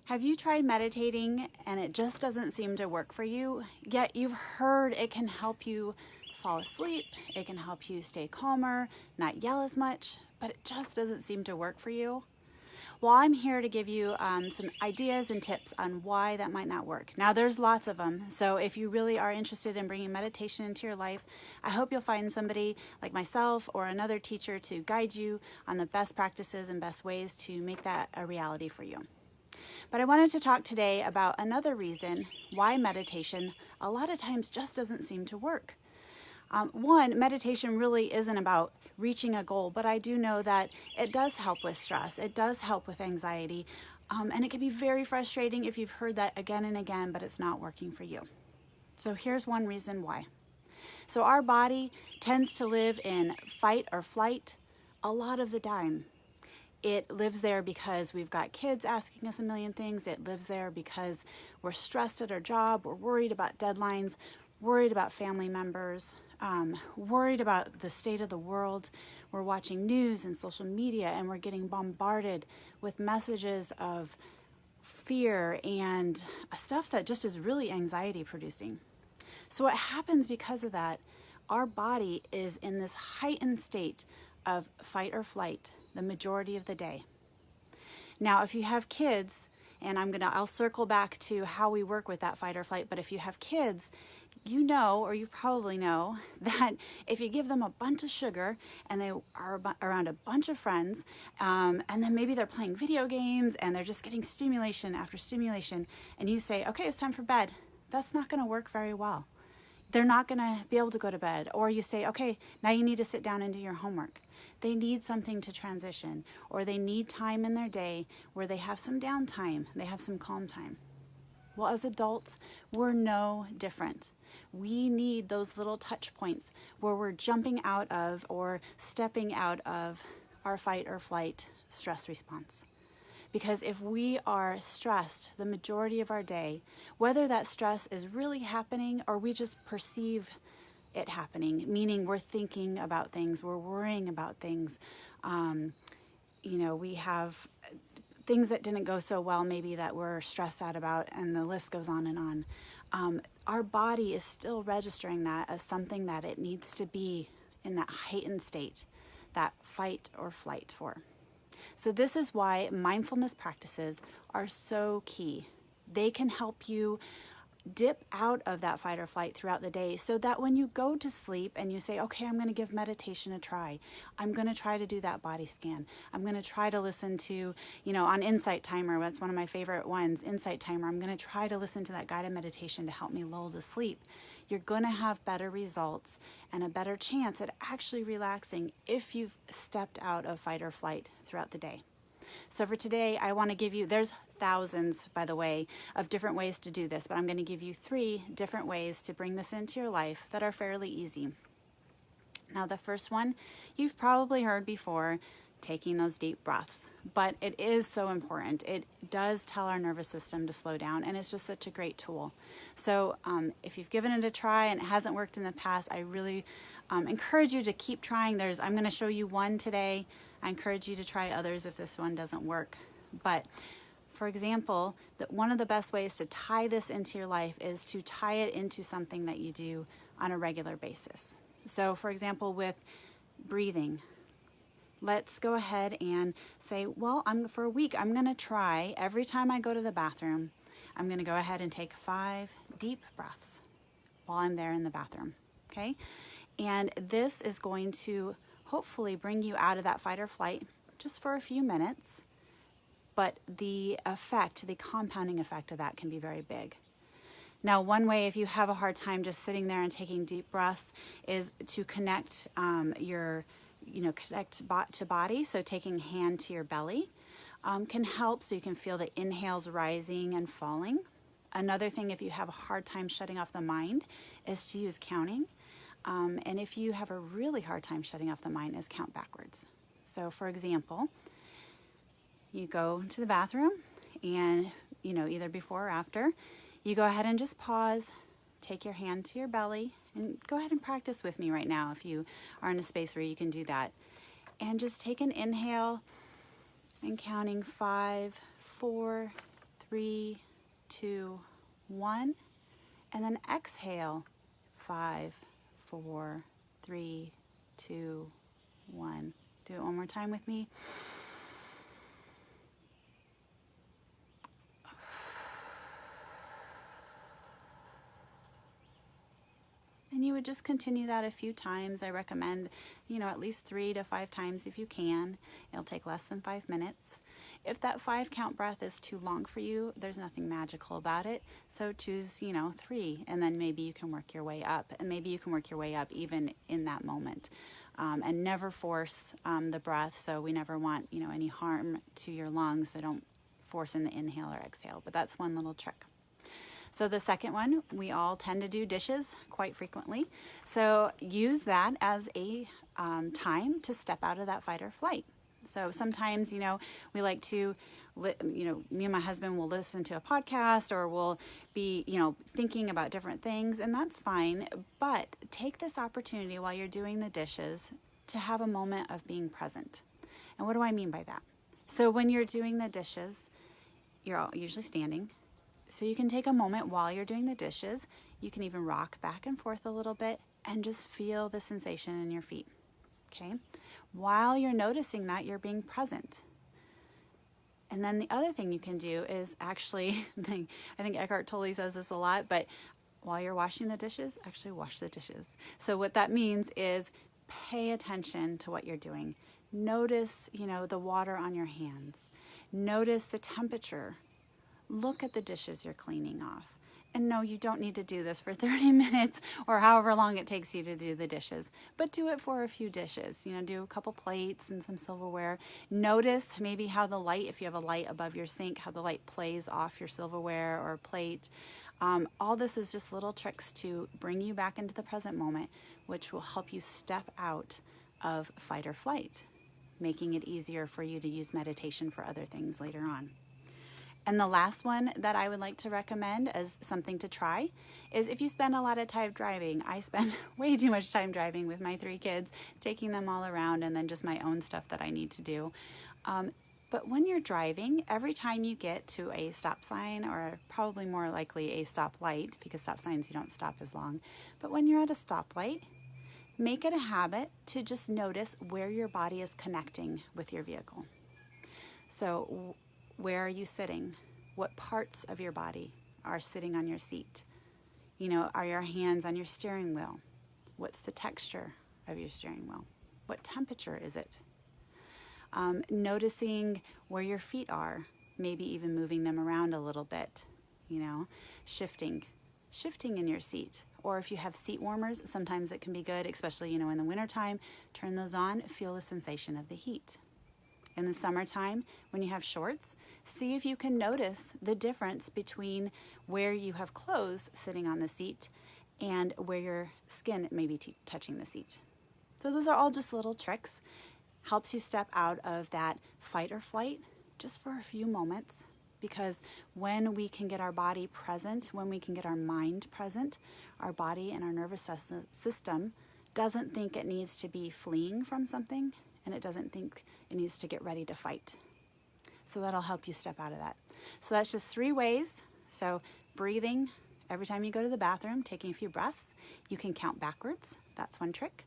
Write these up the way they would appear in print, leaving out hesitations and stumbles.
Have you tried meditating and it just doesn't seem to work for you? Yet you've heard it can help you fall asleep, it can help you stay calmer, not yell as much, but it just doesn't seem to work for you? Well, I'm here to give you some ideas and tips on why that might not work. Now, there's lots of them, so if you really are interested in bringing meditation into your life, I hope you'll find somebody like myself or another teacher to guide you on the best practices and best ways to make that a reality for you. But I wanted to talk today about another reason why meditation a lot of times just doesn't seem to work. One, meditation really isn't about reaching a goal, but I do know that it does help with stress. It does help with anxiety. And it can be very frustrating if you've heard that again and again, but it's not working for you. So here's one reason why. So our body tends to live in fight or flight a lot of the time. It lives there because we've got kids asking us a million things. It lives there because we're stressed at our job. We're worried about deadlines, worried about family members, worried about the state of the world. We're watching news and social media, and we're getting bombarded with messages of fear and stuff that just is really anxiety producing. So what happens because of that, our body is in this heightened state of fight or flight the majority of the day. Now, if you have kids, and I'll circle back to how we work with that fight or flight, but if you have kids, you know, or you probably know, that if you give them a bunch of sugar and they are around a bunch of friends, and then maybe they're playing video games and they're just getting stimulation after stimulation, and you say, okay, it's time for bed, that's not going to work very well. They're not going to be able to go to bed. Or you say, okay, now you need to sit down and do your homework. They need something to transition, or they need time in their day where they have some downtime, they have some calm time. Well, as adults, we're no different. We need those little touch points where we're jumping out of or stepping out of our fight or flight stress response. Because if we are stressed the majority of our day, whether that stress is really happening or we just perceive it happening, meaning we're thinking about things, we're worrying about things, we have things that didn't go so well maybe that we're stressed out about, and the list goes on and on. Our body is still registering that as something that it needs to be in that heightened state, that fight or flight for. So this is why mindfulness practices are so key. They can help you dip out of that fight or flight throughout the day so that when you go to sleep and you say, okay, I'm going to give meditation a try. I'm going to try to do that body scan. I'm going to try to listen to, on Insight Timer, that's one of my favorite ones, Insight Timer. I'm going to try to listen to that guided meditation to help me lull to sleep. You're going to have better results and a better chance at actually relaxing if you've stepped out of fight or flight throughout the day. So for today, I want to give you, there's thousands, by the way, of different ways to do this, but I'm going to give you 3 different ways to bring this into your life that are fairly easy. Now, the first one, you've probably heard before, taking those deep breaths, but it is so important. It does tell our nervous system to slow down, and it's just such a great tool. So if you've given it a try and it hasn't worked in the past, I really encourage you to keep trying. I'm going to show you one today. I encourage you to try others if this one doesn't work. But for example, one of the best ways to tie this into your life is to tie it into something that you do on a regular basis. So for example, with breathing, let's go ahead and say, well, for a week, I'm going to try every time I go to the bathroom, I'm going to go ahead and take 5 deep breaths while I'm there in the bathroom, okay? And this is going to hopefully bring you out of that fight or flight just for a few minutes, but the compounding effect of that can be very big. Now, one way, if you have a hard time just sitting there and taking deep breaths, is to connect connect to body. So taking hand to your belly can help, so you can feel the inhales rising and falling. Another thing, if you have a hard time shutting off the mind, is to use counting. And if you have a really hard time shutting off the mind, is count backwards. So for example, you go to the bathroom and, either before or after, you go ahead and just pause, take your hand to your belly, and go ahead and practice with me right now if you are in a space where you can do that. And just take an inhale and counting 5, 4, 3, 2, 1. And then exhale, 5, 4, 3, 2, 1. Do it one more time with me. And you would just continue that a few times. I recommend, at least 3 to 5 times if you can. It'll take less than 5 minutes. If that 5 count breath is too long for you, there's nothing magical about it. So choose, 3, and then maybe you can work your way up. And maybe you can work your way up even in that moment. And never force the breath. So we never want, any harm to your lungs. So don't force in the inhale or exhale. But that's one little trick. So the second one, we all tend to do dishes quite frequently. So use that as a time to step out of that fight or flight. So sometimes, we like to, me and my husband will listen to a podcast, or we'll be, thinking about different things, and that's fine. But take this opportunity while you're doing the dishes to have a moment of being present. And what do I mean by that? So when you're doing the dishes, you're usually standing. So you can take a moment while you're doing the dishes. You can even rock back and forth a little bit and just feel the sensation in your feet, okay? While you're noticing that, you're being present. And then the other thing you can do is actually, I think Eckhart Tolle says this a lot, but while you're washing the dishes, actually wash the dishes. So what that means is pay attention to what you're doing. Notice, the water on your hands. Notice the temperature. Look at the dishes you're cleaning off. And no, you don't need to do this for 30 minutes or however long it takes you to do the dishes, but do it for a few dishes. Do a couple plates and some silverware. Notice maybe how the light, if you have a light above your sink, how the light plays off your silverware or plate. All this is just little tricks to bring you back into the present moment, which will help you step out of fight or flight, making it easier for you to use meditation for other things later on. And the last one that I would like to recommend as something to try is if you spend a lot of time driving. I spend way too much time driving with my 3 kids, taking them all around, and then just my own stuff that I need to do. But when you're driving, every time you get to a stop sign, or probably more likely a stoplight, because stop signs you don't stop as long, but when you're at a stoplight, make it a habit to just notice where your body is connecting with your vehicle. So where are you sitting? What parts of your body are sitting on your seat? Are your hands on your steering wheel? What's the texture of your steering wheel? What temperature is it? Noticing where your feet are, maybe even moving them around a little bit, shifting in your seat. Or if you have seat warmers, sometimes it can be good, especially, in the wintertime. Turn those on, feel the sensation of the heat. In the summertime, when you have shorts, see if you can notice the difference between where you have clothes sitting on the seat and where your skin may be touching the seat. So those are all just little tricks. Helps you step out of that fight or flight just for a few moments, because when we can get our body present, when we can get our mind present, our body and our nervous system doesn't think it needs to be fleeing from something, and it doesn't think it needs to get ready to fight. So that'll help you step out of that. So that's just 3 ways. So breathing every time you go to the bathroom, taking a few breaths. You can count backwards. That's one trick.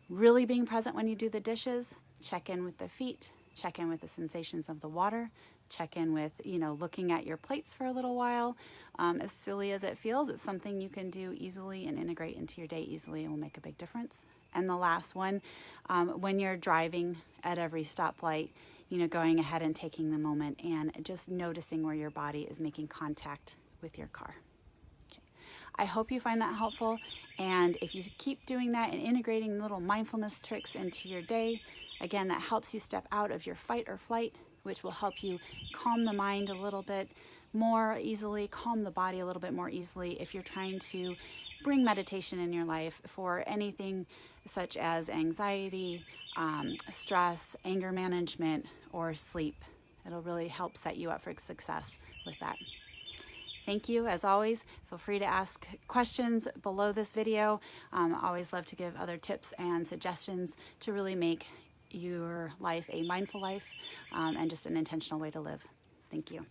Really being present when you do the dishes. Check in with the feet. Check in with the sensations of the water. Check in with, looking at your plates for a little while. As silly as it feels, it's something you can do easily and integrate into your day easily, and will make a big difference. And the last one, when you're driving at every stoplight, going ahead and taking the moment and just noticing where your body is making contact with your car. Okay. I hope you find that helpful. And if you keep doing that and integrating little mindfulness tricks into your day, again, that helps you step out of your fight or flight, which will help you calm the mind a little bit more easily, calm the body a little bit more easily if you're trying to bring meditation in your life for anything such as anxiety, stress, anger management, or sleep. It'll really help set you up for success with that. Thank you. As always, feel free to ask questions below this video. I always love to give other tips and suggestions to really make your life a mindful life and just an intentional way to live. Thank you.